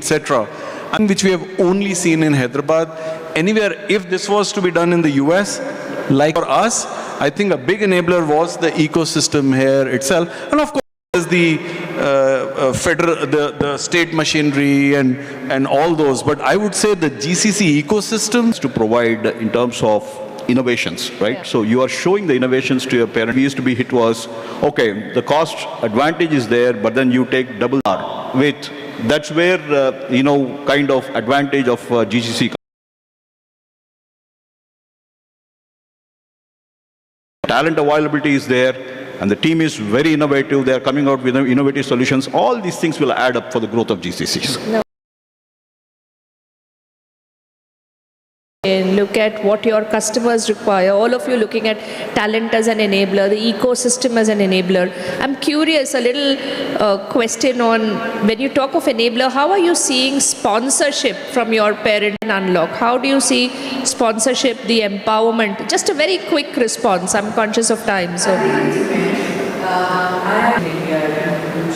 etc. Which we have only seen in Hyderabad. Anywhere, if this was to be done in the US, like for us, I think a big enabler was the ecosystem here itself. And of course, there's the the state machinery and all those. But I would say the GCC ecosystem to provide in terms of innovations, right? Yeah. So you are showing the innovations to your parent. We used to be hit was, okay, the cost advantage is there, but then you take double R with, that's where, kind of advantage of GCC. Talent availability is there, and the team is very innovative. They are coming out with innovative solutions. All these things will add up for the growth of GCCs. No. And look at what your customers require. All of you looking at talent as an enabler, the ecosystem as an enabler. I'm curious, a little question on, when you talk of enabler, how are you seeing sponsorship from your parent and Unlock? How do you see sponsorship, the empowerment? Just a very quick response. I'm conscious of time. So.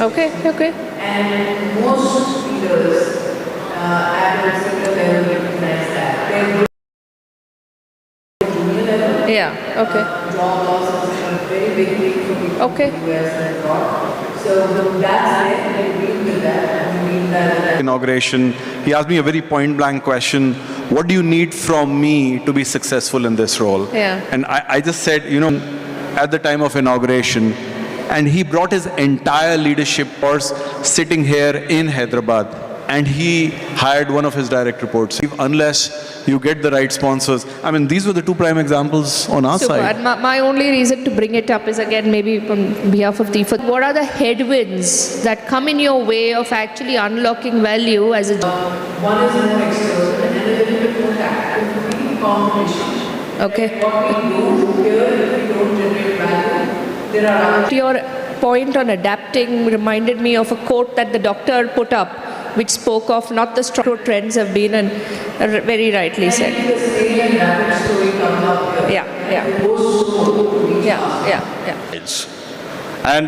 Okay. And most leaders at a similar level recognize that. Yeah, okay. Job losses are very big thing for people Okay. in the US and abroad. So that's it, and we agree with that, and we mean that. Inauguration, he asked me a very point-blank question: what do you need from me to be successful in this role? Yeah. And I just said, at the time of inauguration, and he brought his entire leadership force sitting here in Hyderabad, and he hired one of his direct reports. Unless you get the right sponsors. I mean, these were the two prime examples on our Super. side. And my only reason to bring it up is, again, maybe on behalf of the, what are the headwinds that come in your way of actually unlocking value as a... One is more external and a little bit more tactical competition. Okay. What we do here, if we don't generate value, there are other... Your point on adapting reminded me of a quote that the doctor put up, which spoke of not the strong trends have been, and very rightly said. The scale and rapid story comes up here. Yeah. And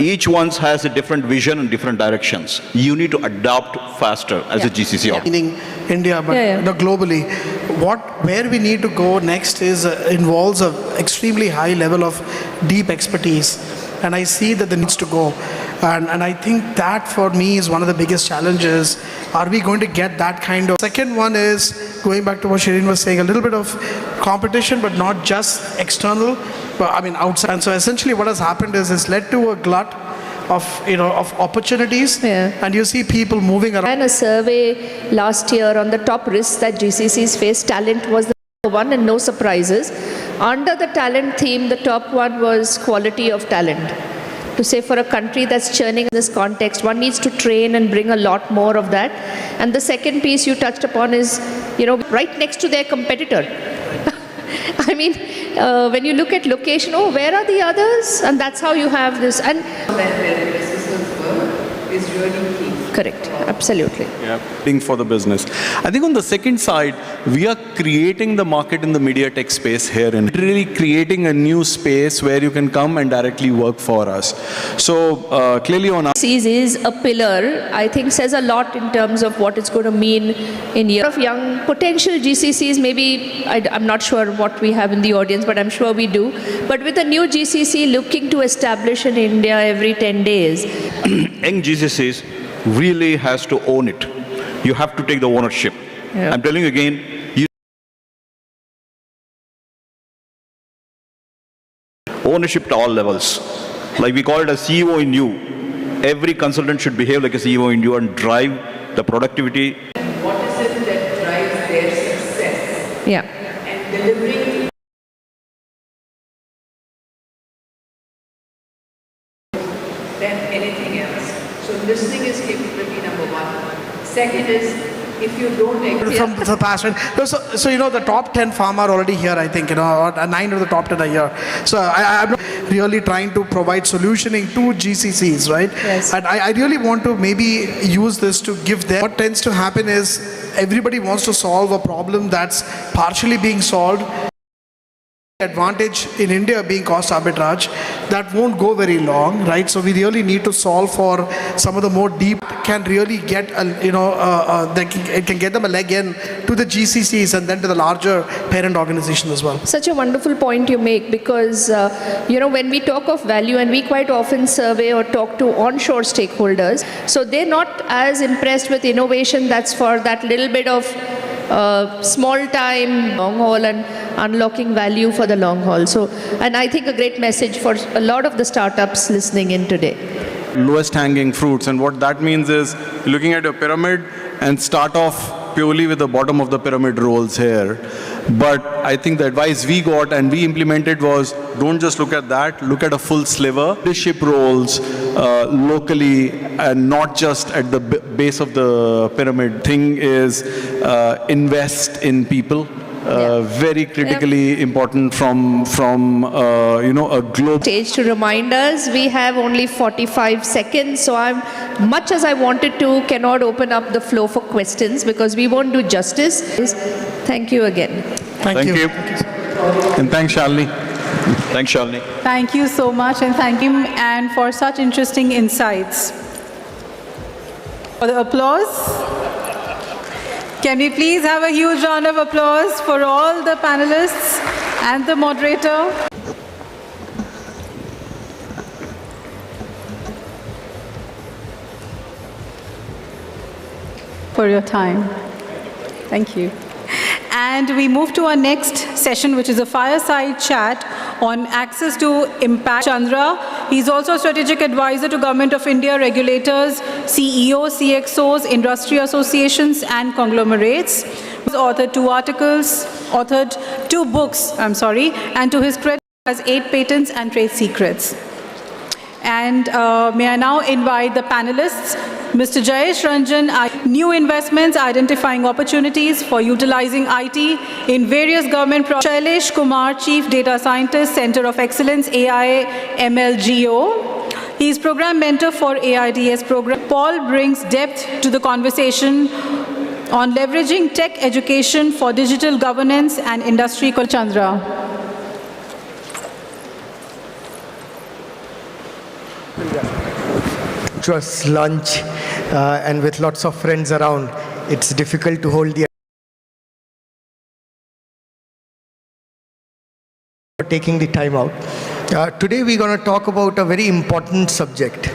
each one has a different vision and different directions. You need to adapt faster as a GCC. Meaning India, but globally. Where we need to go next is involves an extremely high level of deep expertise. And I see that there needs to go. And I think that for me is one of the biggest challenges. Are we going to get that kind of... Second one is, going back to what Shireen was saying, a little bit of competition, but not just external, but I mean outside. And so essentially what has happened is it's led to a glut of opportunities, and you see people moving around. And a survey last year on the top risks that GCCs face, talent was the one, and no surprises. Under the talent theme, the top one was quality of talent. To say, for a country that's churning in this context, one needs to train and bring a lot more of that. And the second piece you touched upon is, right next to their competitor. I mean, when you look at location, where are the others? And that's how you have this. And is really key. correct, absolutely. Yeah, for the business. I think on the second side, we are creating the market in the media tech space here, and really creating a new space where you can come and directly work for us. So clearly on our Is a pillar, I think says a lot in terms of what it's going to mean in years of young potential GCCs. Maybe, I'm not sure what we have in the audience, but I'm sure we do. But with a new GCC looking to establish in India every 10 days. Young GCCs really has to own it. You have to take the ownership. Yeah. I'm telling you again, ownership to all levels. Like we call it a CEO in you. Every consultant should behave like a CEO in you and drive the productivity. What is it that drives their success? Yeah. And delivering than anything else. So listening is capability number one. Second is, if you don't agree... From the past, right? So the top 10 pharma are already here, I think, or 9 of the top 10 are here. So I'm really trying to provide solutioning to GCCs, right? Yes. And I really want to maybe use this to give them... What tends to happen is everybody wants to solve a problem that's partially being solved. advantage in India being cost arbitrage, that won't go very long, right? So we really need to solve for some of the more deep, can really get, it can get them a leg in to the GCCs and then to the larger parent organization as well. Such a wonderful point you make, because, when we talk of value, and we quite often survey or talk to onshore stakeholders, so they're not as impressed with innovation that's for that little bit of small time, long haul, and unlocking value for the long haul. So, and I think a great message for a lot of the startups listening in today. Lowest hanging fruits, and what that means is looking at a pyramid and start off purely with the bottom of the pyramid roles here. But I think the advice we got and we implemented was, don't just look at that, look at a full sliver. Leadership roles locally and not just at the base of the pyramid. Thing is invest in people. Very critically important from a global Stage to remind us, we have only 45 seconds, so much as I wanted to, cannot open up the floor for questions because we won't do justice. Thank you again. Thank you. And thanks, Shalini. Thanks, Shalini. Thank you so much, and thank you, and for such interesting insights. For the applause. Can we please have a huge round of applause for all the panelists and the moderator? For your time. Thank you. And we move to our next session, which is a fireside chat on access to impact. Chandra, he's also a strategic advisor to Government of India regulators, CEOs, CXOs, industry associations, and conglomerates. He's authored 2 books, and to his credit has 8 patents and trade secrets. And may I now invite the panelists, Mr. Jayesh Ranjan, new investments, identifying opportunities for utilizing IT in various government projects. Shailesh Kumar, Chief Data Scientist, Center of Excellence, AIMLGO. He is Program Mentor for AIDS program. Paul brings depth to the conversation on leveraging tech education for digital governance and industry. Chandra. It was lunch and with lots of friends around, it's difficult to hold the taking the time out. Today we're going to talk about a very important subject.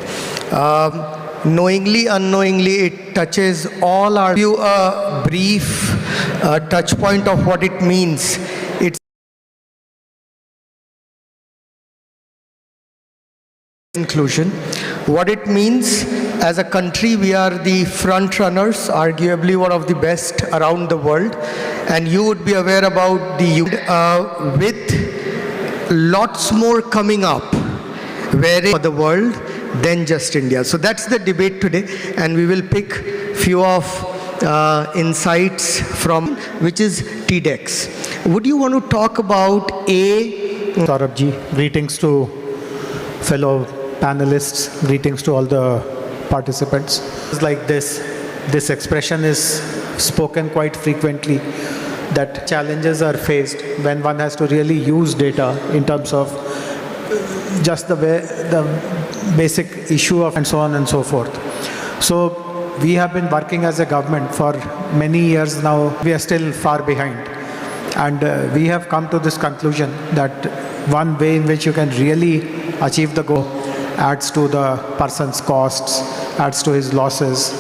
Knowingly, unknowingly, it touches all our view, a brief touch point of what it means. It's inclusion. What it means, as a country, we are the front runners, arguably one of the best around the world, and you would be aware about the with lots more coming up for the world than just India. So that's the debate today, and we will pick few of insights from, which is TDEX. Would you want to talk about Saurabh ji, greetings to fellow panelists, greetings to all the participants. It's like this expression is spoken quite frequently, that challenges are faced when one has to really use data in terms of just the basic issue of and so on and so forth. So we have been working as a government for many years now. We are still far behind, and we have come to this conclusion that one way in which you can really achieve the goal adds to the person's costs, adds to his losses,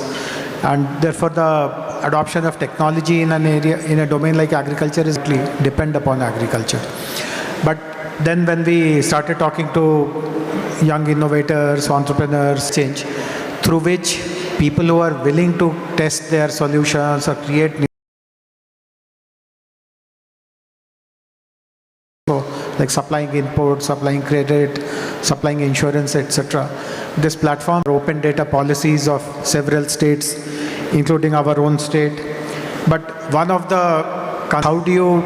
and therefore the adoption of technology in an area, in a domain like agriculture, is depend upon agriculture. But then when we started talking to young innovators, entrepreneurs, change, through which people who are willing to test their solutions or create new, like supplying input, supplying credit, supplying insurance, etc. This platform, open data policies of several states, including our own state. But one of the, how do you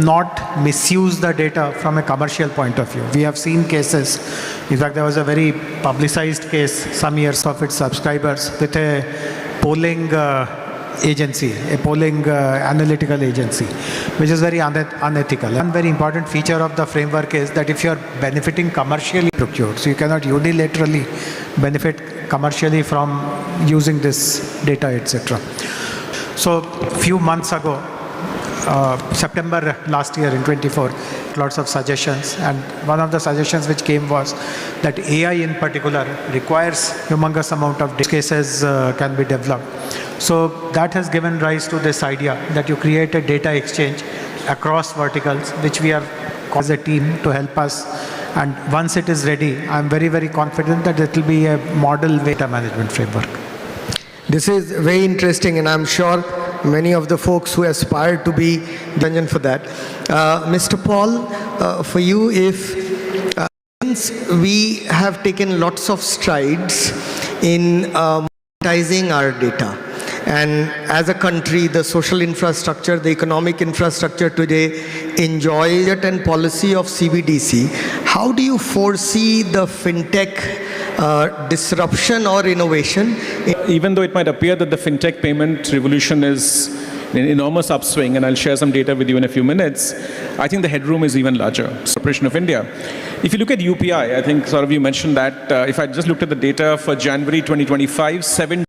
not misuse the data from a commercial point of view? We have seen cases. In fact, there was a very publicized case some years of its subscribers with a polling agency, a polling analytical agency, which is very unethical. One very important feature of the framework is that if you are benefiting commercially procured, so you cannot unilaterally benefit commercially from using this data, etc. So a few months ago, September last year in 24, lots of suggestions, and one of the suggestions which came was that AI in particular requires humongous amount of cases can be developed. So that has given rise to this idea that you create a data exchange across verticals, which we have called as a team to help us. And once it is ready, I'm very, very confident that it will be a model data management framework. This is very interesting, and I'm sure many of the folks who aspire to be dungeon for that. Mr. Paul, for you, since we have taken lots of strides in monetizing our data, and as a country, the social infrastructure, the economic infrastructure today enjoys it and policy of CBDC, how do you foresee the fintech disruption or innovation? Even though it might appear that the fintech payment revolution is an enormous upswing, and I'll share some data with you in a few minutes, I think the headroom is even larger. Corporation of India. If you look at UPI, I think sort of you mentioned that, if I just looked at the data for January 2025, 7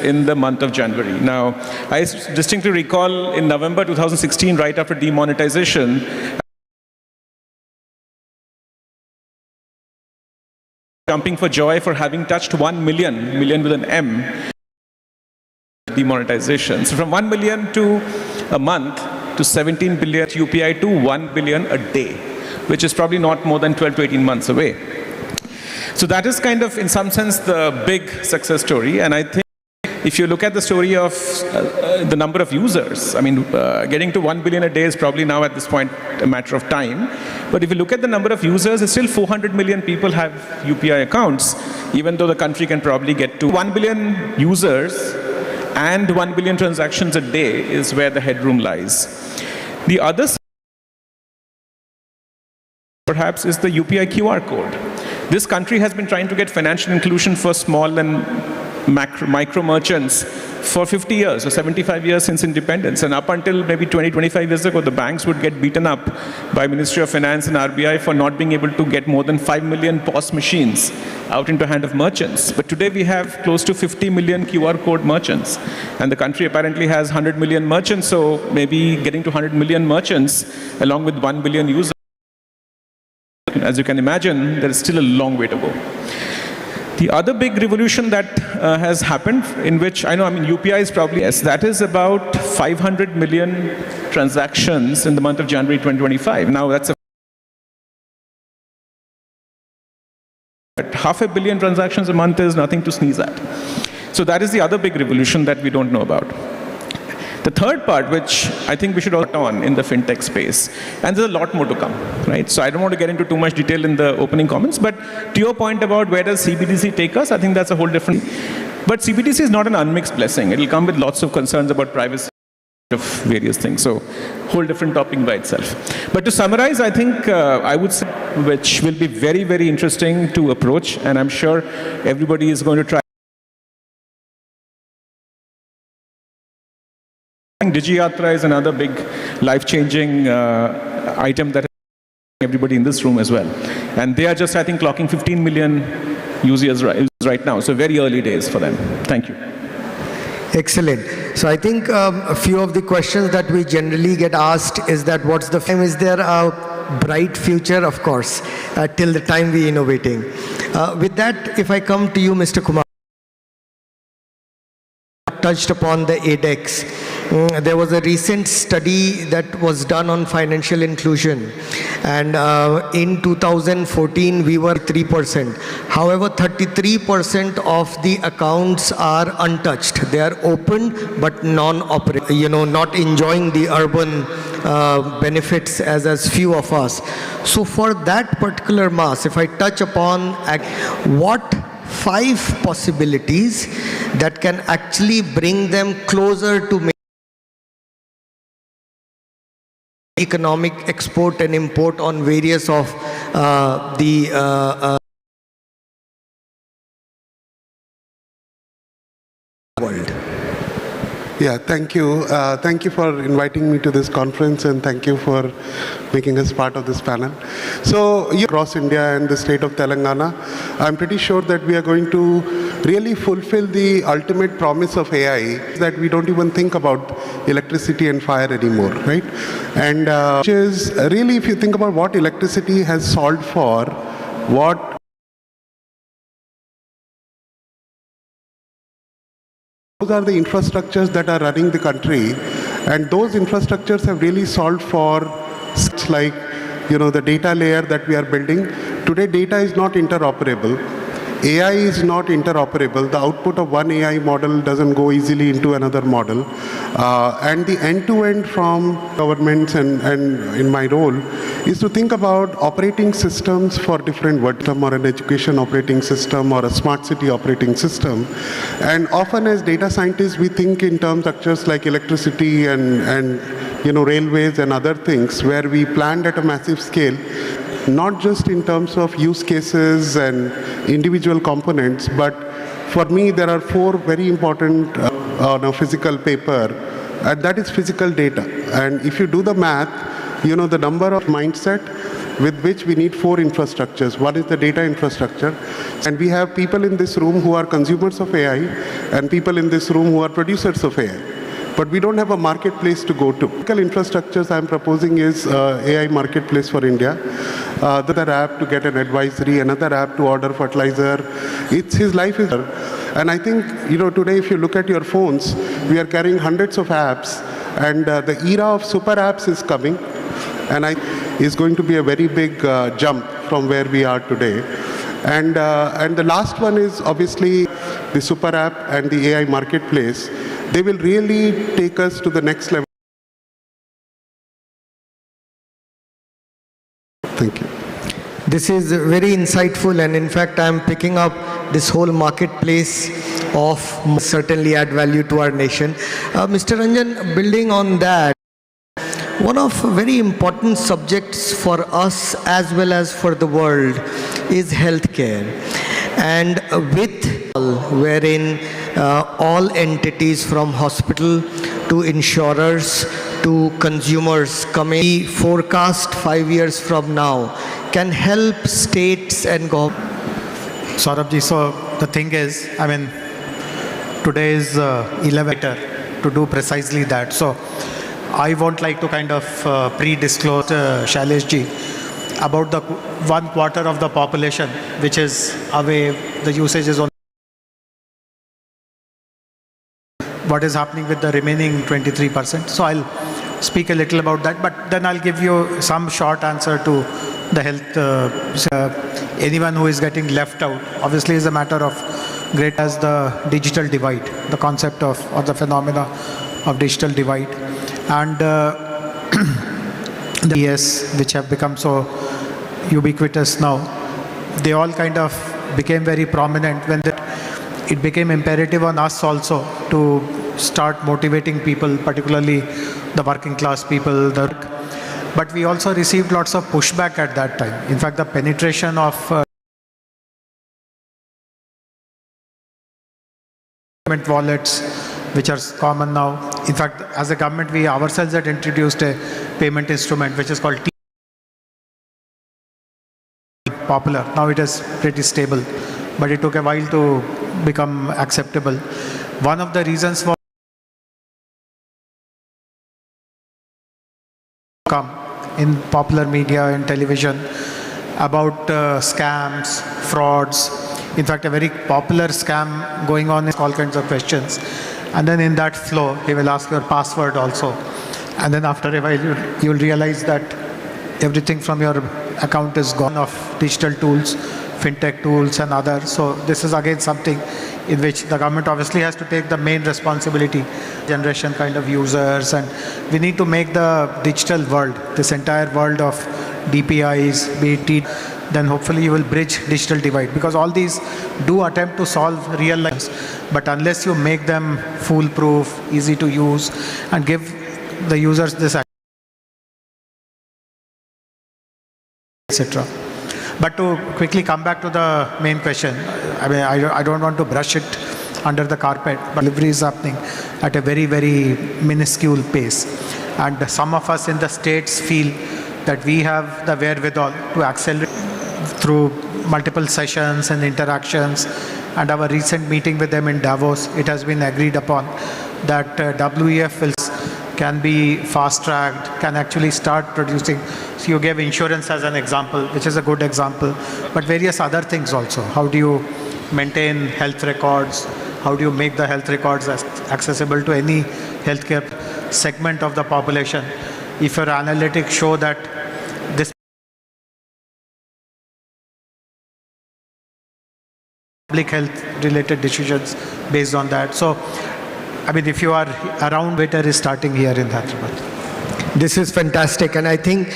in the month of January. Now, I distinctly recall in November 2016, right after demonetization, jumping for joy for having touched 1 million with an M, demonetization. So from 1 million to a month to 17 billion UPI to 1 billion a day, which is probably not more than 12 to 18 months away. So that is kind of, in some sense, the big success story. And I think if you look at the story of the number of users, I mean, getting to 1 billion a day is probably now at this point a matter of time. But if you look at the number of users, it's still 400 million people have UPI accounts, even though the country can probably get to 1 billion users and 1 billion transactions a day is where the headroom lies. The other perhaps is the UPI QR code. This country has been trying to get financial inclusion for small and micro merchants for 50 years or 75 years since independence. And up until maybe 20, 25 years ago, the banks would get beaten up by Ministry of Finance and RBI for not being able to get more than 5 million POS machines out into the hand of merchants. But today we have close to 50 million QR code merchants. And the country apparently has 100 million merchants, so maybe getting to 100 million merchants along with 1 billion users. As you can imagine, there is still a long way to go. The other big revolution that has happened, in which I mean, UPI is probably, yes, that is about 500 million transactions in the month of January 2025. Now, that's a 500 million transactions a month is nothing to sneeze at. So that is the other big revolution that we don't know about. The third part, which I think we should all on in the fintech space, and there's a lot more to come, right? So I don't want to get into too much detail in the opening comments, but to your point about where does CBDC take us, I think that's a whole different. But CBDC is not an unmixed blessing. It'll come with lots of concerns about privacy of various things. So whole different topic by itself. But to summarize, I think I would say, which will be very, very interesting to approach, and I'm sure everybody is going to try. DigiYatra is another big life-changing item that everybody in this room as well. And they are just, I think, clocking 15 million users right now. So very early days for them. Thank you. Excellent. So I think a few of the questions that we generally get asked is that what's the time? Is there a bright future? Of course, till the time we innovating. With that, if I come to you, Mr. Kumar, touched upon the ADEX. There was a recent study that was done on financial inclusion, and in 2014 we were 3%. However, 33% of the accounts are untouched. They are open but non-operating, not enjoying the urban benefits as few of us. So for that particular mass, if I touch upon what 5 possibilities that can actually bring them closer to economic export and import on various of the Yeah, thank you. Thank you for inviting me to this conference, and thank you for making us part of this panel. So, across India and the state of Telangana, I'm pretty sure that we are going to really fulfill the ultimate promise of AI, that we don't even think about electricity and fire anymore, right? And which is really, if you think about what electricity has solved for, those are the infrastructures that are running the country, and those infrastructures have really solved for such like, the data layer that we are building. Today, data is not interoperable. AI is not interoperable. The output of one AI model doesn't go easily into another model. And the end-to-end from governments and in my role is to think about operating systems for different verticals, or an education operating system or a smart city operating system. And often as data scientists, we think in terms of structures like electricity and railways and other things, where we planned at a massive scale, not just in terms of use cases and individual components, but for me there are four very important on a physical paper, and that is physical data. And if you do the math, the number of mindset with which we need four infrastructures. One is the data infrastructure, and we have people in this room who are consumers of AI and people in this room who are producers of AI. But we don't have a marketplace to go to. Physical infrastructures I'm proposing is AI marketplace for India. The other app to get an advisory, another app to order fertilizer. His life is. And I think, today if you look at your phones, we are carrying hundreds of apps, and the era of super apps is coming, and is going to be a very big jump from where we are today. And the last one is obviously the super app and the AI marketplace. They will really take us to the next level. Thank you. This is very insightful, and in fact, I'm picking up this whole marketplace of certainly add value to our nation. Mr. Ranjan, building on that, one of very important subjects for us as well as for the world is healthcare. And with wherein all entities from hospital to insurers to consumers coming forecast 5 years from now can help states and governments. Saurabh ji, so the thing is, today is 11 to do precisely that. So I won't like to kind of pre-disclose Shailesh ji about the 1/4 of the population which is away, the usage is only. What is happening with the remaining 23%. So I'll speak a little about that, but then I'll give you some short answer to the health. Anyone who is getting left out, obviously is a matter of great as the digital divide, the concept of, or the phenomena of digital divide. And the ES, which have become so ubiquitous now, they all kind of became very prominent when it became imperative on us also to start motivating people, particularly the working class people. But we also received lots of pushback at that time. In fact, the penetration of payment wallets, which are common now. In fact, as a government, we ourselves had introduced a payment instrument which is called popular. Now it is pretty stable, but it took a while to become acceptable. One of the reasons for come in popular media and television about scams, frauds. In fact, a very popular scam going on is all kinds of questions. And then in that flow, he will ask your password also. And then after a while, you'll realize that everything from your account is gone of digital tools, fintech tools and others. So this is again something in which the government obviously has to take the main responsibility, generation kind of users, and we need to make the digital world, this entire world of DPIs, BT, then hopefully you will bridge digital divide, because all these do attempt to solve real lives, but unless you make them foolproof, easy to use, and give the users this etc. But to quickly come back to the main question, I don't want to brush it under the carpet, but delivery is happening at a very, very minuscule pace. And some of us in the States feel that we have the wherewithal to accelerate through multiple sessions and interactions. And our recent meeting with them in Davos, it has been agreed upon that WEF can be fast-tracked, can actually start producing. So you gave insurance as an example, which is a good example, but various other things also. How do you maintain health records? How do you make the health records accessible to any healthcare segment of the population? If your analytics show that this public health related decisions based on that. So, I mean, if you are around, better is starting here in Hyderabad. This is fantastic, and I think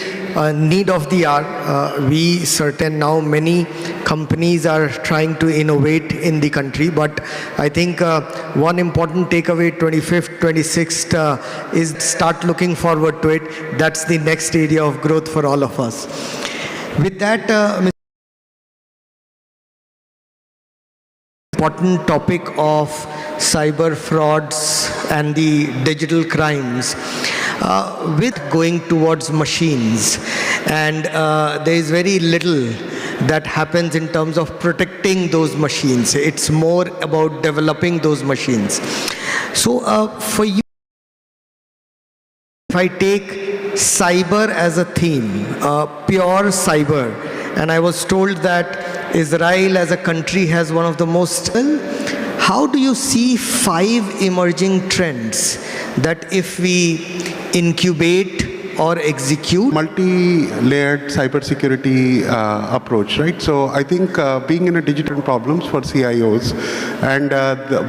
need of the hour. We certain now many companies are trying to innovate in the country, but I think one important takeaway 25th, 26th is start looking forward to it. That's the next area of growth for all of us. With that, important topic of cyber frauds and the digital crimes. With going towards machines, and there is very little that happens in terms of protecting those machines. It's more about developing those machines. So for you, if I take cyber as a theme, pure cyber, and I was told that Israel as a country has one of the most. How do you see 5 emerging trends that if we incubate or execute? Multi-layered cybersecurity approach, right? So I think being in a digital problems for CIOs, and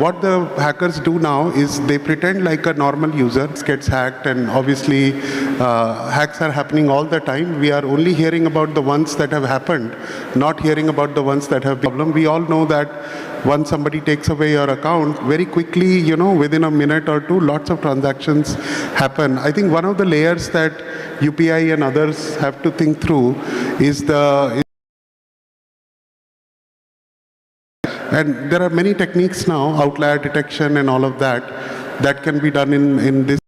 what the hackers do now is they pretend like a normal user gets hacked, and obviously hacks are happening all the time. We are only hearing about the ones that have happened, not hearing about the ones that have been problem. We all know that once somebody takes away your account, very quickly, within a minute or two, lots of transactions happen. I think one of the layers that UPI and others have to think through is and there are many techniques now, outlier detection and all of that, that can be done in this.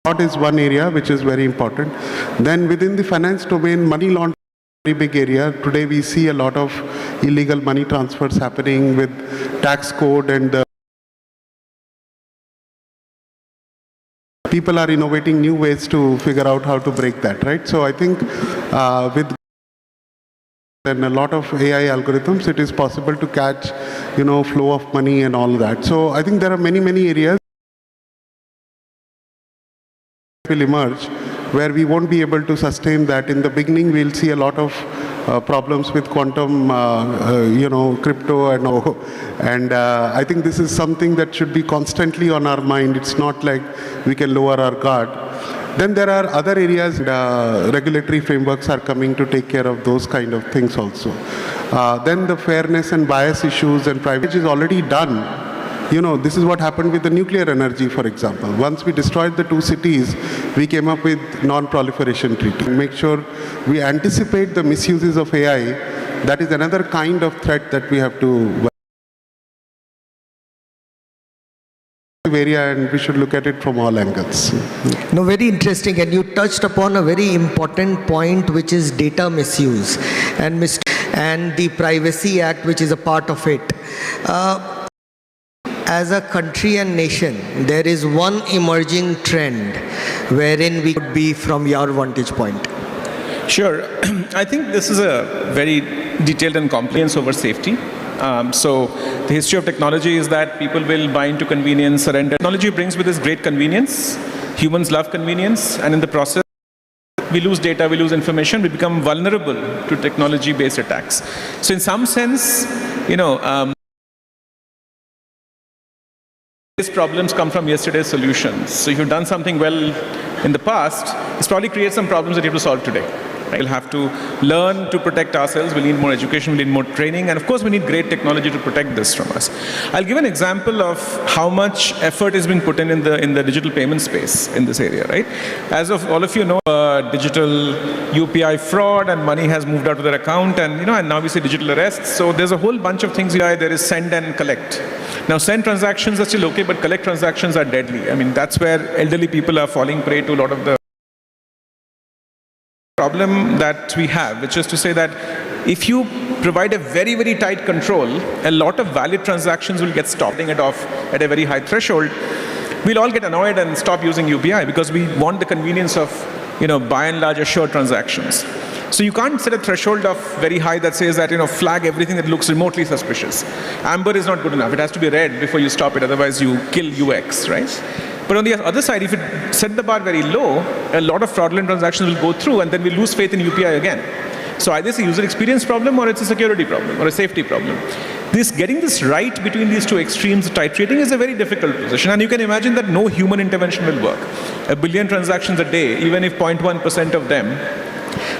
Fraud is one area which is very important. Then within the finance domain, money laundering. Very big area. Today we see a lot of illegal money transfers happening with tax code, and people are innovating new ways to figure out how to break that, right? So I think with and a lot of AI algorithms, it is possible to catch, flow of money and all that. So I think there are many areas will emerge where we won't be able to sustain that. In the beginning, we'll see a lot of problems with quantum, crypto and I think this is something that should be constantly on our mind. It's not like we can lower our guard. Then there are other areas, regulatory frameworks are coming to take care of those kind of things also. Then the fairness and bias issues and privilege is already done. This is what happened with the nuclear energy, for example. Once we destroyed the 2 cities, we came up with non-proliferation treaty. Make sure we anticipate the misuses of AI. That is another kind of threat that we have to area, and we should look at it from all angles. No, very interesting, and you touched upon a very important point, which is data misuse and the Privacy Act, which is a part of it. As a country and nation, there is one emerging trend wherein we could be from your vantage point. Sure. I think this is a very detailed and compliance over safety. So the history of technology is that people will buy into convenience, surrender. Technology brings with us great convenience. Humans love convenience, and in the process, we lose data, we lose information, we become vulnerable to technology-based attacks. So in some sense, these problems come from yesterday's solutions. So if you've done something well in the past, it's probably creates some problems that you have to solve today. Right? We'll have to learn to protect ourselves. We need more education, we need more training, and of course we need great technology to protect this from us. I'll give an example of how much effort is being put in the digital payment space in this area. Right? As of all of you know, digital UPI fraud and money has moved out of their account, and and now we see digital arrests. So there's a whole bunch of things. There is send and collect. Now send transactions are still okay, but collect transactions are deadly. I mean, that's where elderly people are falling prey to a lot of the problem that we have, which is to say that if you provide a very, very tight control, a lot of valid transactions will get stopped it off at a very high threshold. We'll all get annoyed and stop using UPI because we want the convenience of, by and large assured transactions. So you can't set a threshold of very high that says that, flag everything that looks remotely suspicious. Amber is not good enough. It has to be red before you stop it, otherwise you kill UX, right? But on the other side, if you set the bar very low, a lot of fraudulent transactions will go through and then we lose faith in UPI again. So either it's a user experience problem or it's a security problem or a safety problem. Getting this right between these two extremes, titrating, is a very difficult position. And you can imagine that no human intervention will work. 1 billion transactions a day, even if 0.1% of them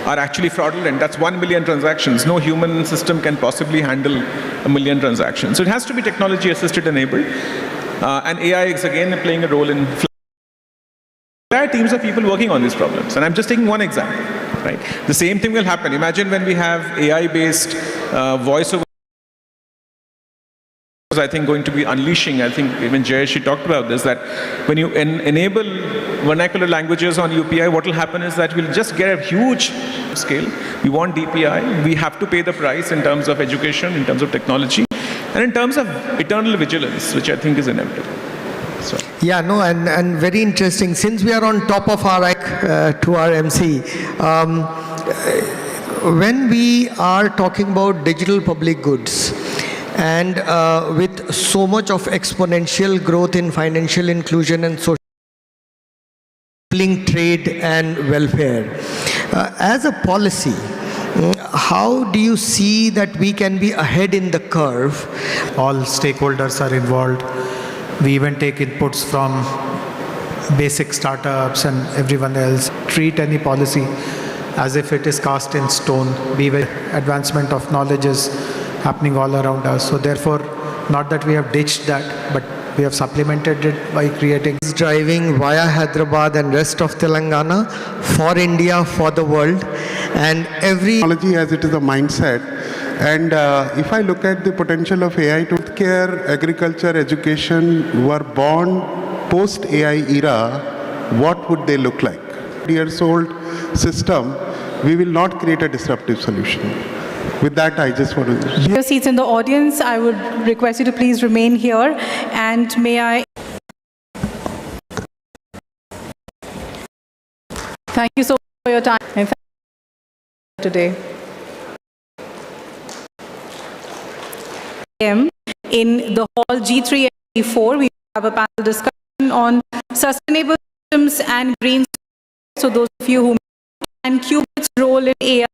are actually fraudulent, that's 1 million transactions. No human system can possibly handle 1 million transactions. So it has to be technology assisted enabled. And AI is again playing a role in. There are teams of people working on these problems, and I'm just taking one example. Right? The same thing will happen. Imagine when we have AI-based voiceover. I think going to be unleashing. I think even Jayesh talked about this. That when you enable vernacular languages on UPI, what will happen is that we'll just get a huge scale. We want DPI. We have to pay the price in terms of education, in terms of technology. And in terms of eternal vigilance, which I think is inevitable. So. Yeah, no, and very interesting. Since we are on top of our to our MC, when we are talking about digital public goods, and with so much of exponential growth in financial inclusion and social trade and welfare, as a policy, how do you see that we can be ahead in the curve? All stakeholders are involved. We even take inputs from basic startups and everyone else. Treat any policy as if it is cast in stone. Advancement of knowledge is happening all around us. So therefore, not that we have ditched that, but we have supplemented it by creating. Driving via Hyderabad and rest of Telangana for India, for the world, and every technology as it is a mindset. And if I look at the potential of AI to healthcare, agriculture, education were born post-AI era, what would they look like? Years old system, we will not create a disruptive solution. With that, I just want to... Your seats in the audience, I would request you to please remain here. And may I... Thank you so much for your time and thank you today. In the hall G3 and G4, we have a panel discussion on sustainable systems and green. So those of you who and Qubit's role in AI.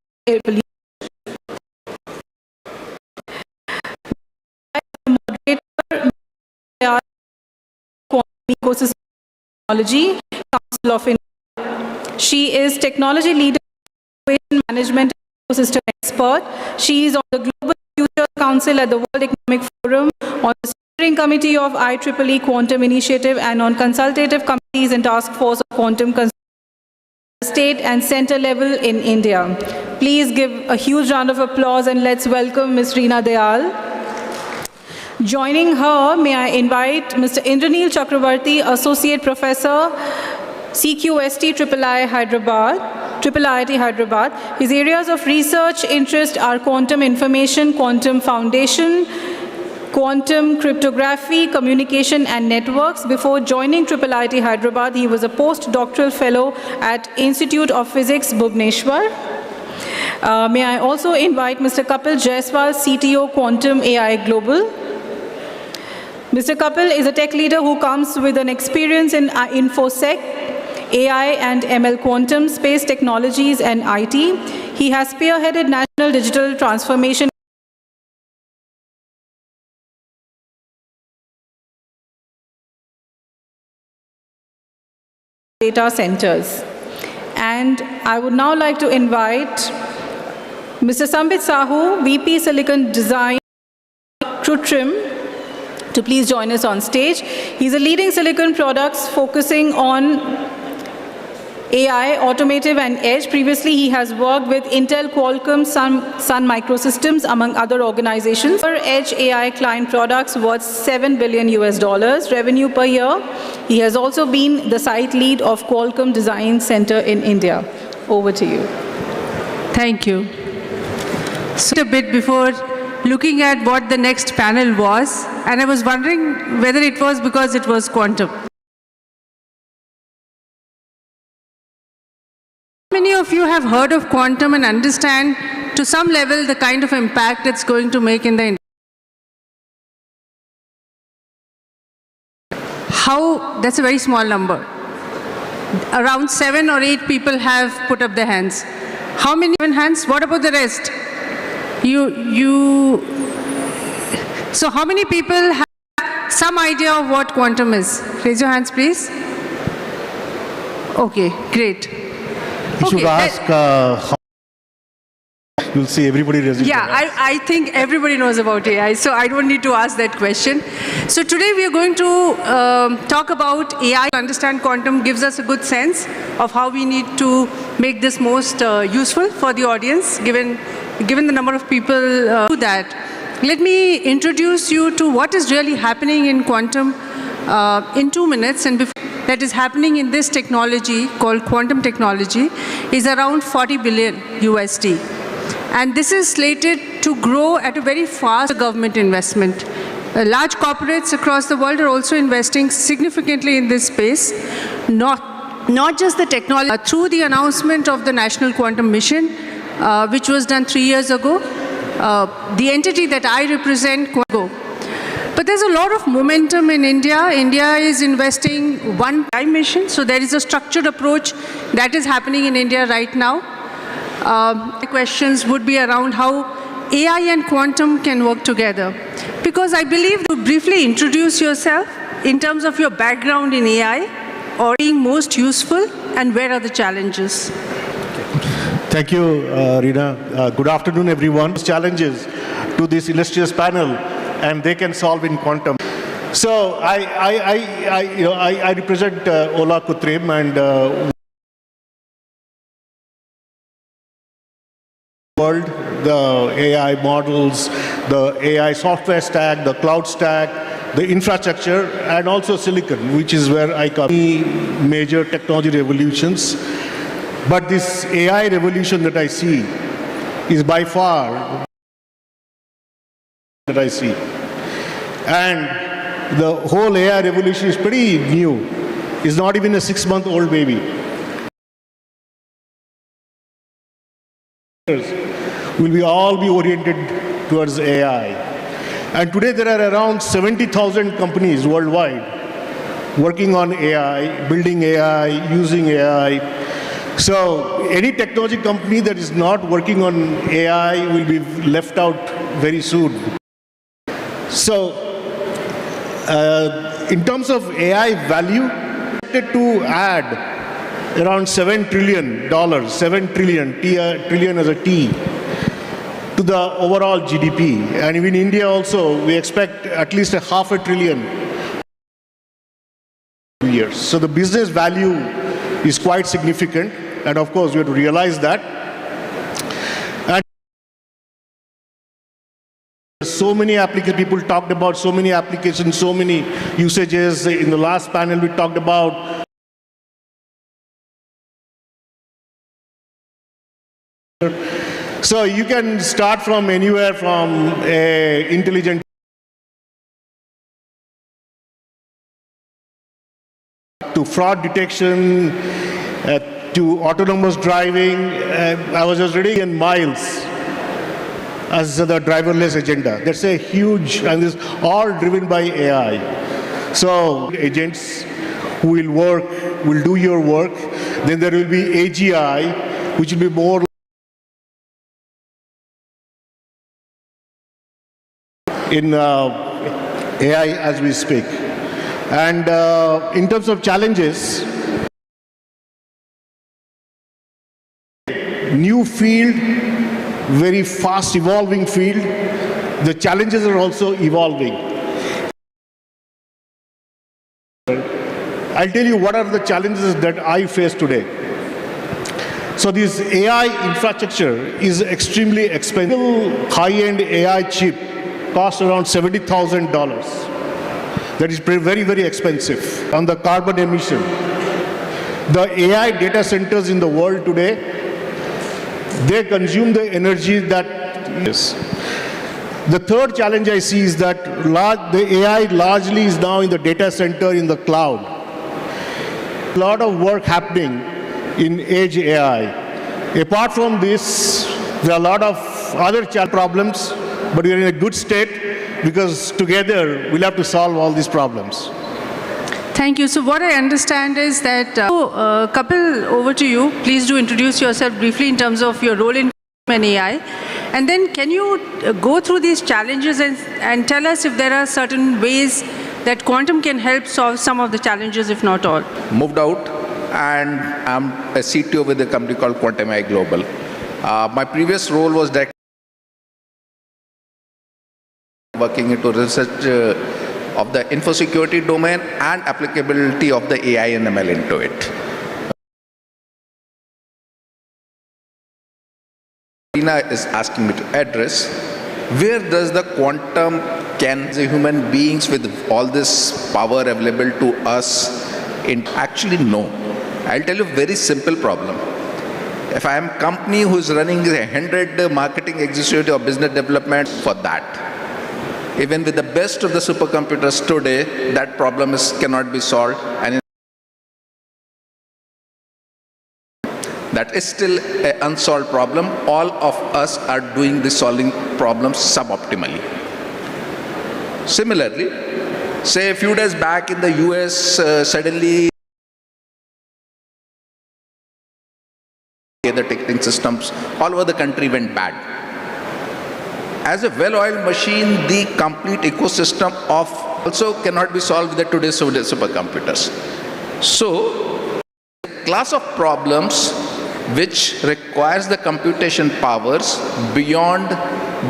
Ecosystem Technology Council of India. She is technology leader, innovation management ecosystem expert. She is on the Global Future Council at the World Economic Forum, on the steering committee of IEEE Quantum Initiative, and on consultative committees and task force of quantum state and center level in India. Please give a huge round of applause and let's welcome Ms. Reena Dayal. Joining her, may I invite Mr. Indraneel Chakrabarty, Associate Professor, CQST IIIT Hyderabad. His areas of research interest are quantum information, quantum foundation, quantum cryptography, communication and networks. Before joining IIIT Hyderabad, he was a postdoctoral fellow at Institute of Physics, Bhubaneswar. May I also invite Mr. Kapil Jaiswal, CTO, Quantum AI Global. Mr. Kapil is a tech leader who comes with an experience in InfoSec, AI and ML quantum, space technologies and IT. He has spearheaded national digital transformation data centers. And I would now like to invite Mr. Sambit Sahu, VP Silicon Design, Trim, to please join us on stage. He's a leading silicon products focusing on AI, automotive and edge. Previously, he has worked with Intel, Qualcomm, Sun Microsystems, among other organizations. For edge AI client products worth $7 billion revenue per year. He has also been the site lead of Qualcomm Design Center in India. Over to you. Thank you. So a bit before looking at what the next panel was, and I was wondering whether it was because it was quantum. How many of you have heard of quantum and understand to some level the kind of impact it's going to make in the industry? That's a very small number. Around 7 or 8 people have put up their hands. How many hands? What about the rest? So how many people have some idea of what quantum is? Raise your hands, please. Okay, great. You should ask, you'll see everybody raising their hands. I think everybody knows about AI, so I don't need to ask that question. So today we are going to talk about AI. Understand quantum gives us a good sense of how we need to make this most useful for the audience, given the number of people do that. Let me introduce you to what is really happening in quantum in 2 minutes, and before that is happening in this technology called quantum technology is around $40 billion USD. And this is slated to grow at a very fast government investment. Large corporates across the world are also investing significantly in this space, not just the technology. Through the announcement of the National Quantum Mission, which was done 3 years ago, the entity that I represent, but there's a lot of momentum in India. India is investing one time mission, so there is a structured approach that is happening in India right now. The questions would be around how AI and quantum can work together. Because I believe to briefly introduce yourself in terms of your background in AI or being most useful and where are the challenges. Thank you, Reena. Good afternoon, everyone. Challenges to this illustrious panel, and they can solve in quantum. So I represent Ola Kutrim, and world, the AI models, the AI software stack, the cloud stack, the infrastructure, and also silicon, which is where I come. Major technology revolutions. But this AI revolution that I see is by far that I see. And the whole AI revolution is pretty new. It's not even a 6-month-old baby. Will all be oriented towards AI. And today there are around 70,000 companies worldwide working on AI, building AI, using AI. So any technology company that is not working on AI will be left out very soon. So in terms of AI value, to add around $7 trillion, 7 trillion, trillion as a T, to the overall GDP. And in India also, we expect at least a $500 billion years. So the business value is quite significant. And of course, we have to realize that. And so many applications, people talked about so many applications, so many usages. In the last panel, we talked about so you can start from anywhere from intelligent to fraud detection, to autonomous driving. I was just reading in miles as the driverless agenda. That's a huge, and this all driven by AI. So agents who will do your work. Then there will be AGI, which will be more in AI as we speak. And in terms of challenges, new field, very fast evolving field. The challenges are also evolving. I'll tell you what are the challenges that I face today. So this AI infrastructure is extremely expensive. High-end AI chip costs around $70,000. That is very, very expensive. On the carbon emission, the AI data centers in the world today, they consume the energy that is. The third challenge I see is that the AI largely is now in the data center in the cloud. A lot of work happening in edge AI. Apart from this, there are a lot of other problems, but we are in a good state because together we'll have to solve all these problems. Thank you. So what I understand is that, Kapil, over to you. Please do introduce yourself briefly in terms of your role in AI. And then can you go through these challenges and tell us if there are certain ways that quantum can help solve some of the challenges, if not all? Moved out, and I'm a CTO with a company called Quantum AI Global. My previous role was working into research of the info security domain and applicability of the AI and ML into it. Rina is asking me to address, where does the quantum can the human beings with all this power available to us actually know? I'll tell you a very simple problem. If I am a company who is running 100 marketing executive or business development for that, even with the best of the supercomputers today, that problem cannot be solved, and that is still an unsolved problem. All of us are doing the solving problems suboptimally. Similarly, say a few days back in the US, suddenly the ticketing systems all over the country went bad. As a well-oiled machine, the complete ecosystem of also cannot be solved with today's supercomputers. So, class of problems which requires the computation powers beyond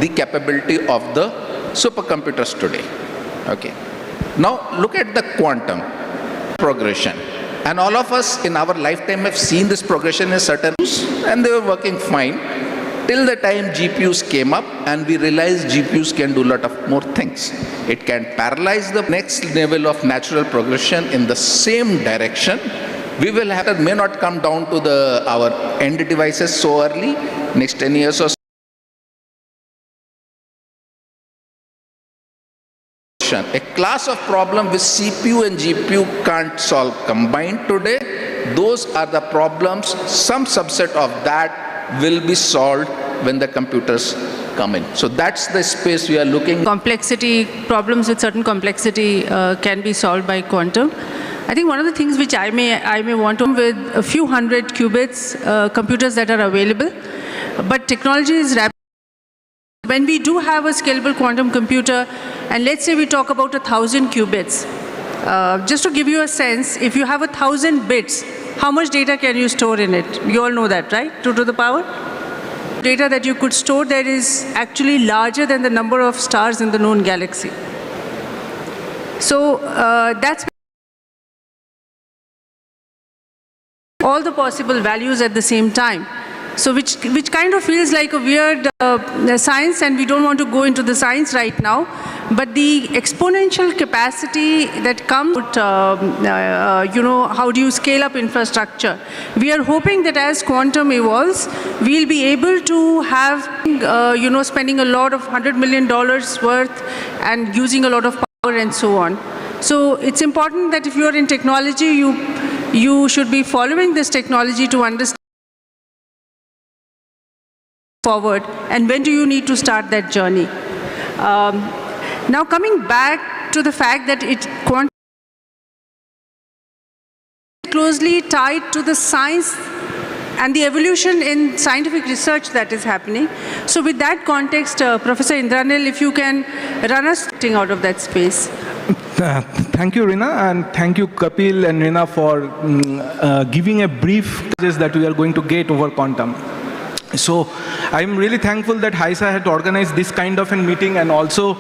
the capability of the supercomputers today. Okay. Now, look at the quantum progression. And all of us in our lifetime have seen this progression in certain, and they were working fine till the time GPUs came up and we realized GPUs can do a lot of more things. It can parallelize the next level of natural progression in the same direction. We will have, it may not come down to our end devices so early, next 10 years or so. A class of problem which CPU and GPU can't solve combined today, those are the problems, some subset of that will be solved when the computers come in. So that's the space we are looking. Complexity, problems with certain complexity can be solved by quantum. I think one of the things which I may want to, with a few hundred qubits, computers that are available, but technology is rapid. When we do have a scalable quantum computer, and let's say we talk about 1,000 qubits, just to give you a sense, if you have 1,000 bits, how much data can you store in it? You all know that, right? 2 to the power? Data that you could store there is actually larger than the number of stars in the known galaxy. So that's all the possible values at the same time. So which kind of feels like a weird science, and we don't want to go into the science right now, but the exponential capacity that comes, how do you scale up infrastructure? We are hoping that as quantum evolves, we'll be able to have, spending a lot of $100 million worth and using a lot of power and so on. So it's important that if you're in technology, you should be following this technology to understand forward, and when do you need to start that journey. Now coming back to the fact that quantum is closely tied to the science and the evolution in scientific research that is happening. So with that context, Professor Indranil, if you can run us out of that space. Thank you, Rina, and thank you, Kapil and Rina, for giving a brief that we are going to get over quantum. So I'm really thankful that Hysea had organized this kind of a meeting, and also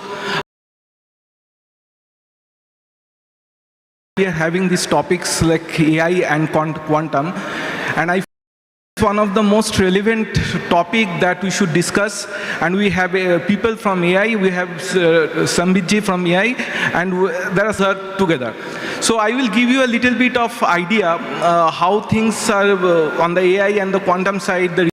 we are having these topics like AI and quantum, and I it's one of the most relevant topic that we should discuss. And we have people from AI, we have Sambitji from AI, and there are sir together. So I will give you a little bit of idea how things are on the AI and the quantum side.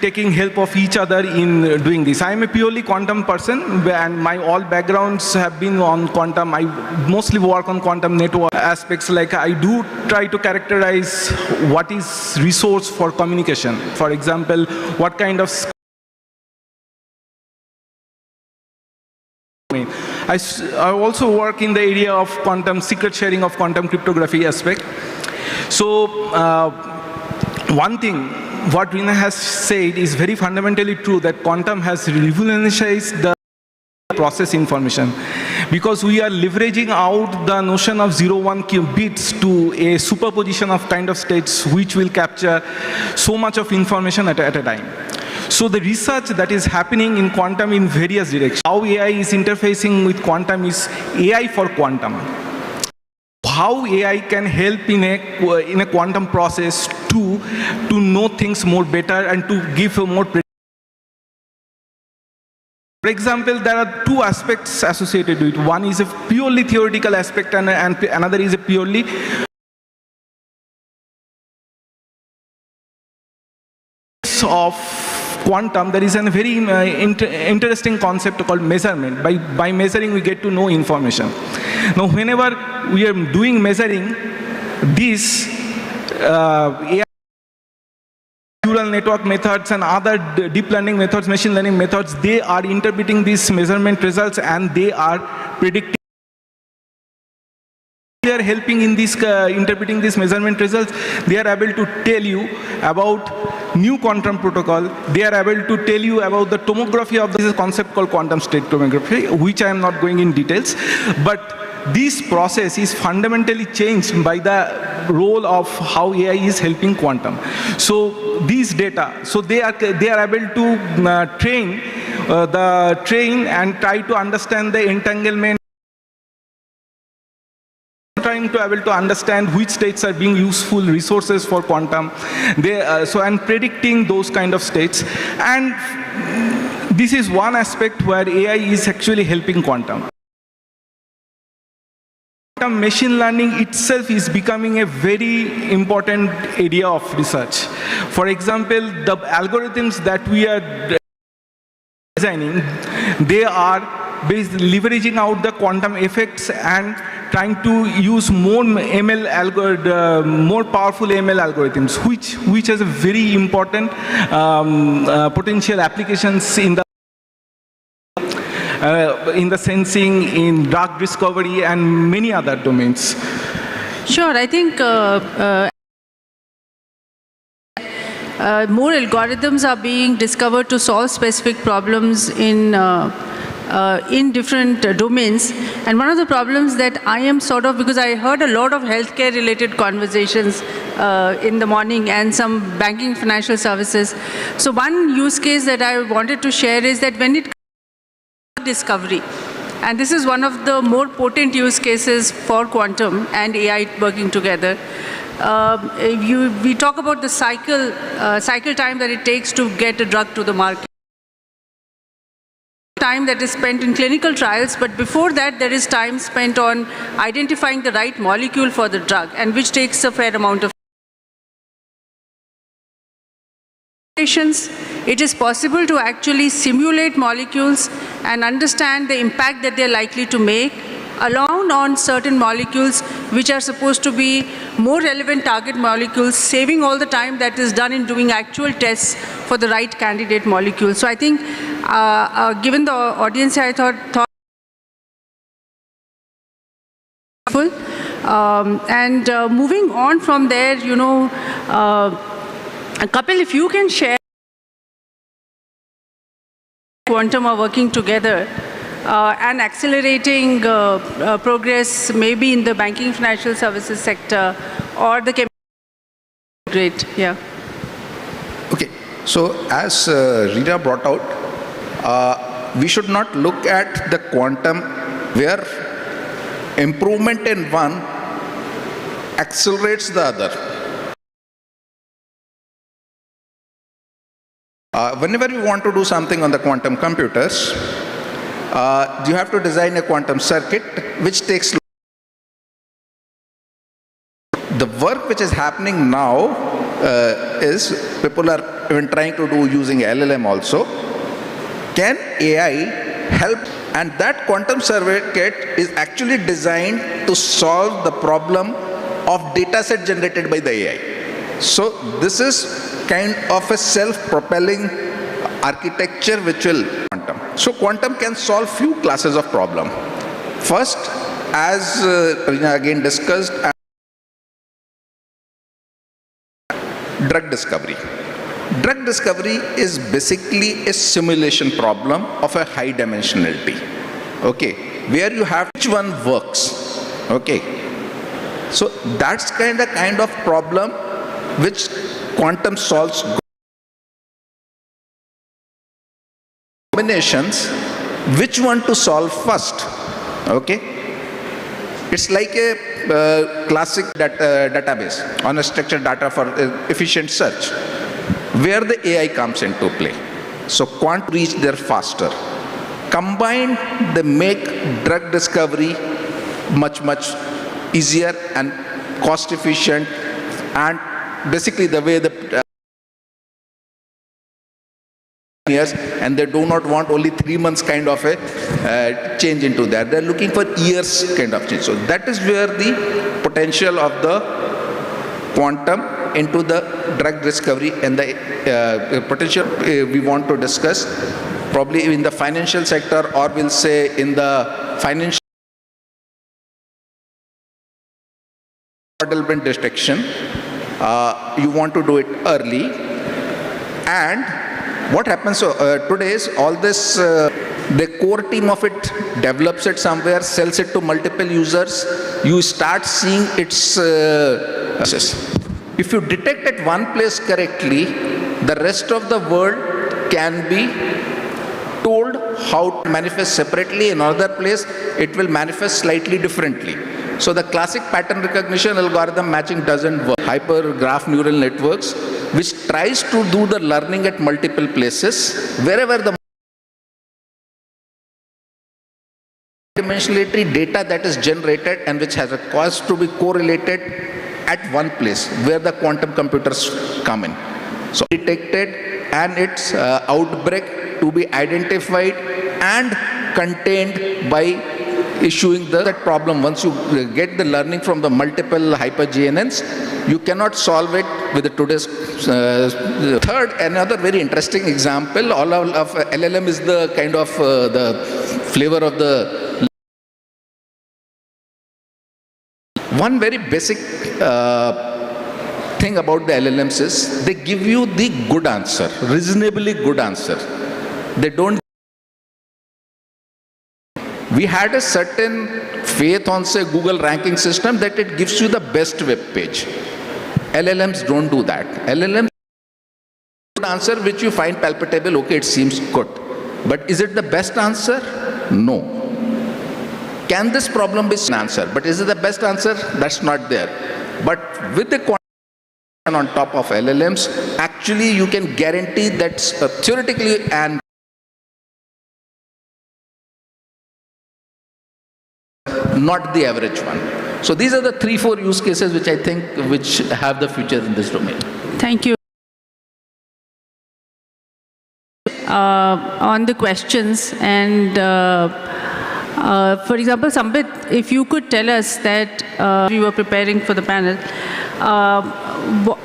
Taking help of each other in doing this. I am a purely quantum person, and my all backgrounds have been on quantum. I mostly work on quantum network aspects. Like I do try to characterize what is resource for communication. For example, what kind of I also work in the area of quantum secret sharing of quantum cryptography aspect. So one thing what Rina has said is very fundamentally true, that quantum has revolutionized the process information, because we are leveraging out the notion of 0-1 bits to a superposition of kind of states which will capture so much of information at a time. So the research that is happening in quantum in various directions, how AI is interfacing with quantum is AI for quantum. How AI can help in a quantum process to know things more better and to give a more. For example, there are two aspects associated with it. One is a purely theoretical aspect, and another is a purely of quantum. There is a very interesting concept called measurement. By measuring, we get to know information. Now, whenever we are doing measuring, these AI neural network methods and other deep learning methods, machine learning methods, they are interpreting these measurement results and they are predicting. They are helping in this interpreting these measurement results. They are able to tell you about new quantum protocol. They are able to tell you about the tomography of this concept called quantum state tomography, which I am not going in details. But this process is fundamentally changed by the role of how AI is helping quantum. So these data, so they are able to train and try to understand the entanglement, trying to able to understand which states are being useful resources for quantum. And predicting those kind of states. And this is one aspect where AI is actually helping quantum. Quantum machine learning itself is becoming a very important area of research. For example, the algorithms that we are designing, they are leveraging out the quantum effects and trying to use more more powerful ML algorithms, which has a very important potential applications in the sensing, in drug discovery, and many other domains. Sure, I think more algorithms are being discovered to solve specific problems in different domains. And one of the problems that I am because I heard a lot of healthcare related conversations in the morning and some banking financial services. So one use case that I wanted to share is that when it comes to discovery, and this is one of the more potent use cases for quantum and AI working together. We talk about the cycle time that it takes to get a drug to the market. Time that is spent in clinical trials, but before that there is time spent on identifying the right molecule for the drug, and which takes a fair amount of patients. It is possible to actually simulate molecules and understand the impact that they are likely to make along on certain molecules which are supposed to be more relevant target molecules, saving all the time that is done in doing actual tests for the right candidate molecule. So I think given the audience, I thought and moving on from there, Kapil, if you can share quantum are working together and accelerating progress maybe in the banking financial services sector or the chemical. Great, yeah. Okay, so as Rita brought out, we should not look at the quantum where improvement in one accelerates the other. Whenever you want to do something on the quantum computers, you have to design a quantum circuit which takes. The work which is happening now is people are even trying to do using LLM also. Can AI help? And that quantum circuit is actually designed to solve the problem of data set generated by the AI. So this is kind of a self-propelling architecture which will quantum. So quantum can solve few classes of problem. First, as again discussed, drug discovery. Drug discovery is basically a simulation problem of a high dimensionality, okay, where you have which one works, okay. So that's kind of problem which quantum solves. Combinations, which one to solve first, okay. It's like a classic database on a structured data for efficient search, where the AI comes into play. So quant reach there faster. Combined, they make drug discovery much easier and cost efficient, and basically the way the years, and they do not want only 3 months kind of a change into that. They're looking for years kind of change. So that is where the potential of the quantum into the drug discovery and the potential we want to discuss probably in the financial sector, or we'll say in the financial fraudulent detection. You want to do it early. And what happens today is all this, the core team of it develops it somewhere, sells it to multiple users. You start seeing its if you detect at one place correctly, the rest of the world can be told how to manifest separately. In another place, it will manifest slightly differently. So the classic pattern recognition algorithm matching doesn't work. Hypergraph neural networks, which tries to do the learning at multiple places, wherever the dimensionality data that is generated and which has a cost to be correlated at one place, where the quantum computers come in. So detected and its outbreak to be identified and contained by issuing that problem. Once you get the learning from the multiple hyper GNNs, you cannot solve it with the today's third. Another very interesting example, all of LLM is the kind of the flavor of the one very basic thing about the LLMs is they give you the good answer, reasonably good answer. They don't. We had a certain faith on, say, Google ranking system that it gives you the best web page. LLMs don't do that. LLMs good answer which you find palpable, okay, it seems good. But is it the best answer? No. Can this problem be an answer? But is it the best answer? That's not there. But with the quantum on top of LLMs, actually you can guarantee that theoretically and not the average one. So these are the 3-4 use cases which I think which have the future in this domain. Thank you. On the questions, and for example, Sambit, if you could tell us that we were preparing for the panel,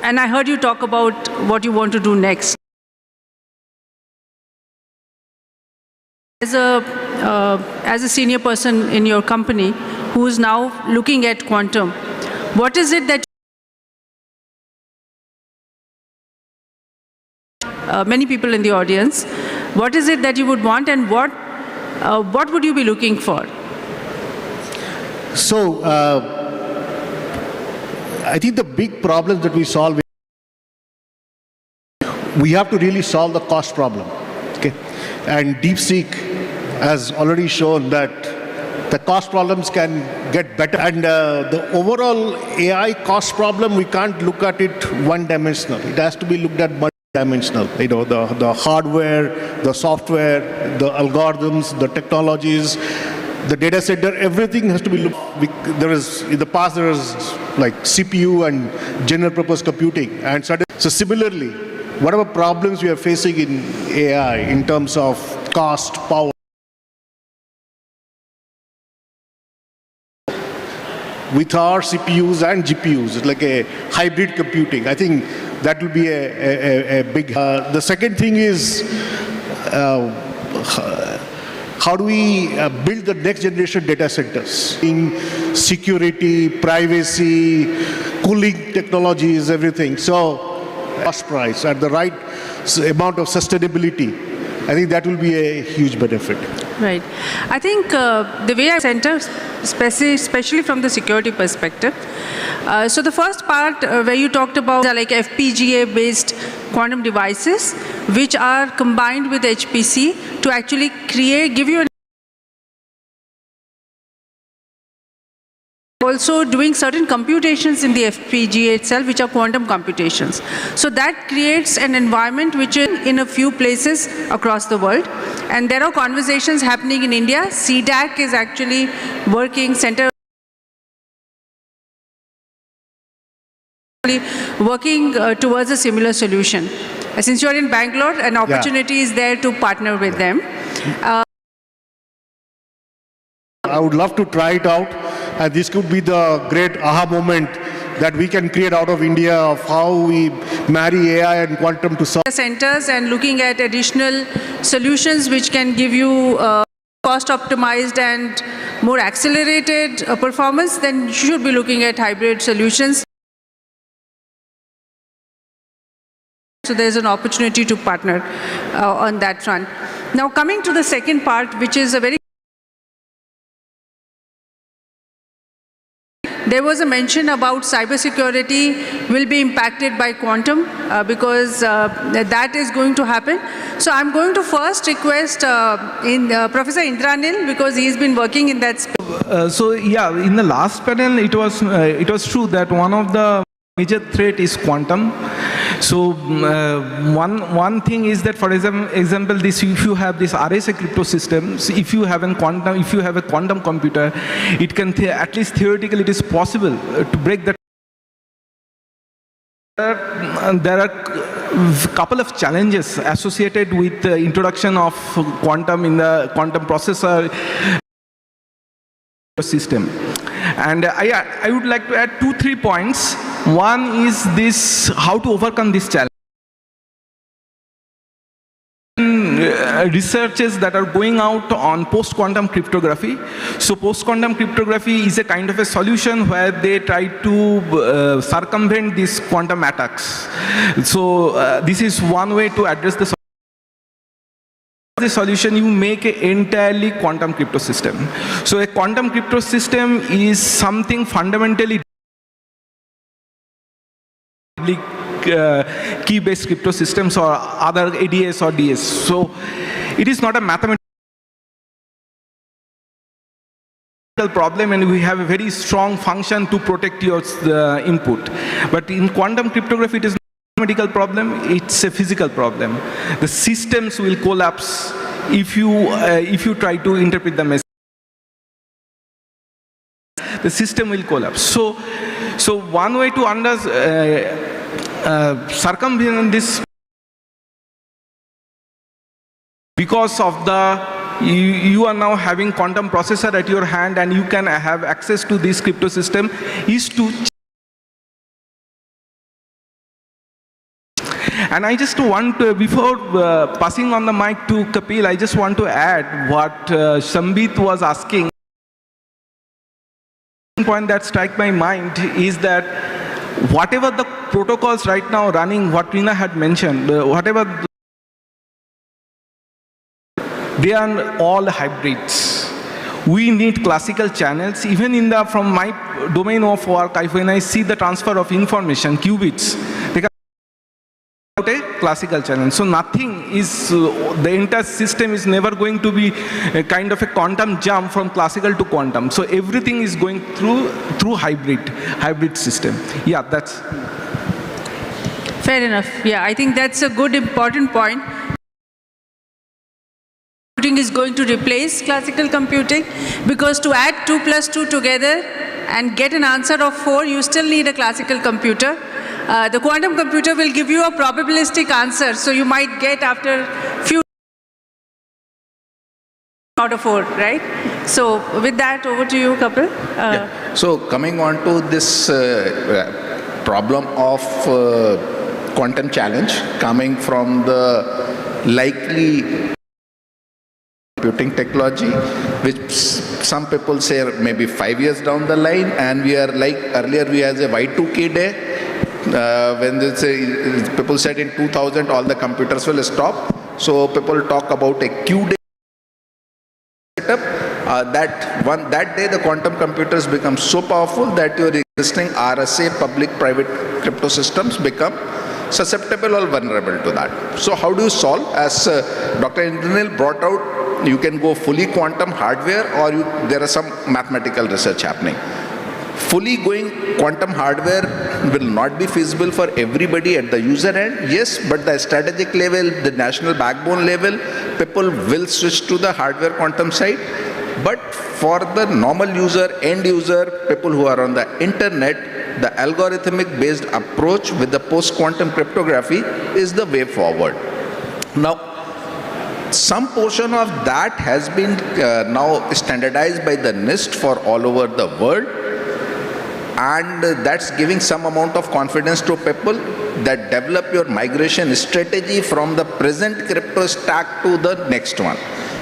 and I heard you talk about what you want to do next. As a senior person in your company who is now looking at quantum, what is it that many people in the audience, what is it that you would want, and what would you be looking for? So, I think the big problem that we solve, we have to really solve the cost problem. Okay? And DeepSeek has already shown that the cost problems can get better. And the overall AI cost problem, we can't look at it one-dimensional. It has to be looked at multi-dimensional. You know, the hardware, the software, the algorithms, the technologies, the data center, everything has to be looked. In the past, there was like CPU and general purpose computing. And so similarly, whatever problems we are facing in AI in terms of cost, power, with our CPUs and GPUs, it's like a hybrid computing. I think that will be a big. The second thing is how do we build the next generation data centers? In security, privacy, cooling technologies, everything. So, cost price at the right amount of sustainability. I think that will be a huge benefit. Right. I think the way I center, especially from the security perspective. So the first part where you talked about like FPGA-based quantum devices, which are combined with HPC to actually give you also doing certain computations in the FPGA itself, which are quantum computations. So that creates an environment which is in a few places across the world. And there are conversations happening in India. CDAC is actually working, working towards a similar solution. Since you're in Bangalore, an opportunity is there to partner with them. I would love to try it out, and this could be the great aha moment that we can create out of India of how we marry AI and quantum to solve centers and looking at additional solutions which can give you cost optimized and more accelerated performance, then you should be looking at hybrid solutions. So there's an opportunity to partner on that front. Now coming to the second part, which is a very there was a mention about cybersecurity will be impacted by quantum because that is going to happen. So I'm going to first request Professor Indranil, because he's been working in that space. So yeah, in the last panel, it was true that one of the major threat is quantum. So one thing is that, for example, if you have this RSA crypto systems, if you have a quantum computer, it can at least theoretically it is possible to break that. There are a couple of challenges associated with the introduction of quantum in the quantum processor system. And I would like to add 2-3 points. One is this, how to overcome this challenge. Researches that are going out on post-quantum cryptography. So post-quantum cryptography is a kind of a solution where they try to circumvent these quantum attacks. So this is one way to address the solution. You make an entirely quantum crypto system. So a quantum crypto system is something fundamentally key-based crypto systems or other ADS or DS. So it is not a mathematical problem, and we have a very strong function to protect your input. But in quantum cryptography, it is not a mathematical problem, it's a physical problem. The systems will collapse if you try to interpret the message. The system will collapse. So one way to circumvent this, because of you are now having quantum processor at your hand and you can have access to this crypto system, is to. And I just want to, before passing on the mic to Kapil, I just want to add what Shambit was asking. One point that struck my mind is that whatever the protocols right now running, what Rina had mentioned, whatever, they are all hybrids. We need classical channels. Even from my domain of work, when I see the transfer of information, qubits, they can classical challenge. So nothing is, the entire system is never going to be a kind of a quantum jump from classical to quantum. So everything is going through hybrid system. Yeah, that's. Fair enough. Yeah, I think that's a good, important point. Computing is going to replace classical computing, because to add 2 plus 2 together and get an answer of 4, you still need a classical computer. The quantum computer will give you a probabilistic answer, so you might get after few out of 4, right? So with that, over to you, Kapil. Yeah. So coming on to this problem of quantum challenge coming from the likely computing technology, which some people say maybe 5 years down the line, and we are like earlier we had a Y2K day, when they say, people said in 2000 all the computers will stop. So people talk about a Q day setup. That day the quantum computers become so powerful that your existing RSA public-private crypto systems become susceptible or vulnerable to that. So how do you solve? As Dr. Indranil brought out, you can go fully quantum hardware, or there are some mathematical research happening. Fully going quantum hardware will not be feasible for everybody at the user end, yes, but the strategic level, the national backbone level, people will switch to the hardware quantum side. But for the normal user, end user, people who are on the internet, the algorithmic based approach with the post-quantum cryptography is the way forward. Now, some portion of that has been now standardized by the NIST for all over the world, and that's giving some amount of confidence to people that develop your migration strategy from the present crypto stack to the next one.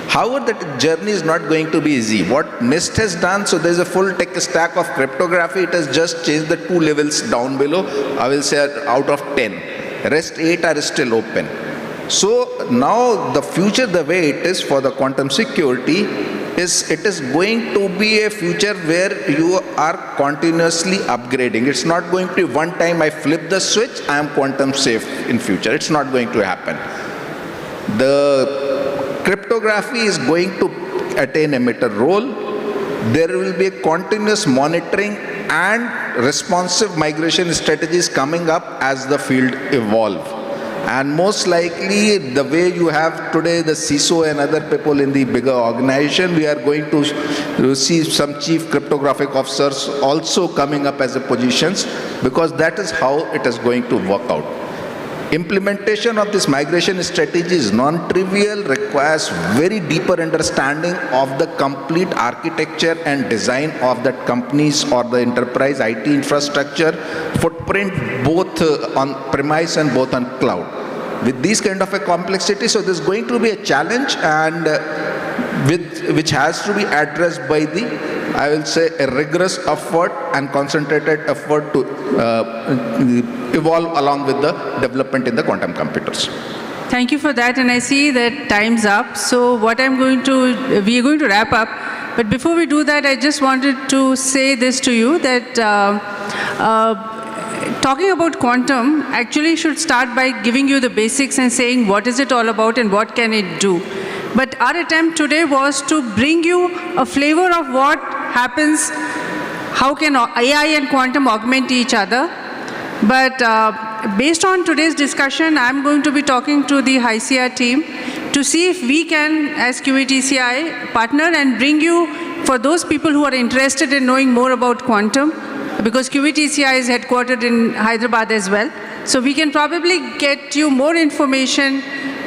However, that journey is not going to be easy. What NIST has done, so there's a full tech stack of cryptography, it has just changed the 2 levels down below, I will say out of 10. Rest 8 are still open. So now the future, the way it is for the quantum security, is it is going to be a future where you are continuously upgrading. It's not going to be one time I flip the switch, I am quantum safe in future. It's not going to happen. The cryptography is going to attain emitter role. There will be a continuous monitoring and responsive migration strategies coming up as the field evolve. And most likely, the way you have today the CISO and other people in the bigger organization, we are going to see some chief cryptographic officers also coming up as a positions, because that is how it is going to work out. Implementation of this migration strategy is non-trivial, requires very deeper understanding of the complete architecture and design of that company's or the enterprise IT infrastructure footprint, both on premise and both on cloud. With these kind of a complexity, so there's going to be a challenge, and which has to be addressed by the, I will say, a rigorous effort and concentrated effort to evolve along with the development in the quantum computers. Thank you for that, and I see that time's up. So what we are going to wrap up. But before we do that, I just wanted to say this to you, that talking about quantum actually should start by giving you the basics and saying what is it all about and what can it do. But our attempt today was to bring you a flavor of what happens, how can AI and quantum augment each other. But based on today's discussion, I'm going to be talking to the Hysea team to see if we can, as QATCI, partner and bring you, for those people who are interested in knowing more about quantum, because QATCI is headquartered in Hyderabad as well. So we can probably get you more information,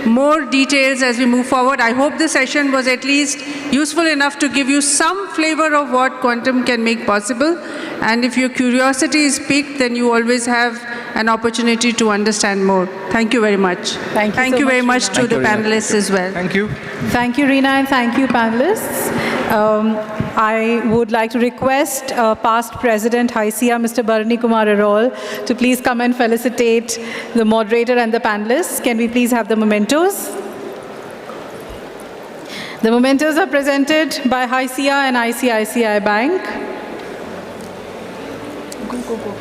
more details as we move forward. I hope the session was at least useful enough to give you some flavor of what quantum can make possible. And if your curiosity is piqued, then you always have an opportunity to understand more. Thank you very much. Thank you very much to the panelists as well. Thank you. Thank you, Reena, and thank you, panelists. I would like to request past President Hysea, Mr. Bharani Kumar Arol, to please come and felicitate the moderator and the panelists. Can we please have the mementos? The mementos are presented by Hysea and ICICI Bank. Go.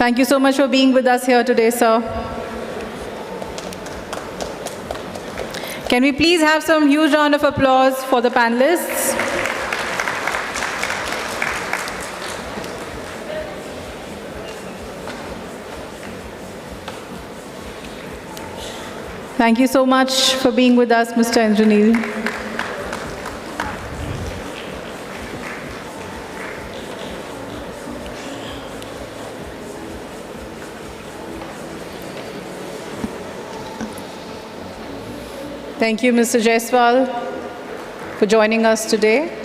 Thank you so much for being with us here today, sir. Can we please have some huge round of applause for the panelists? Thank you so much for being with us, Mr. Indraneel. Thank you, Mr. Jaiswal, for joining us today.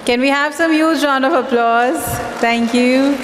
Can we have some huge round of applause? Thank you.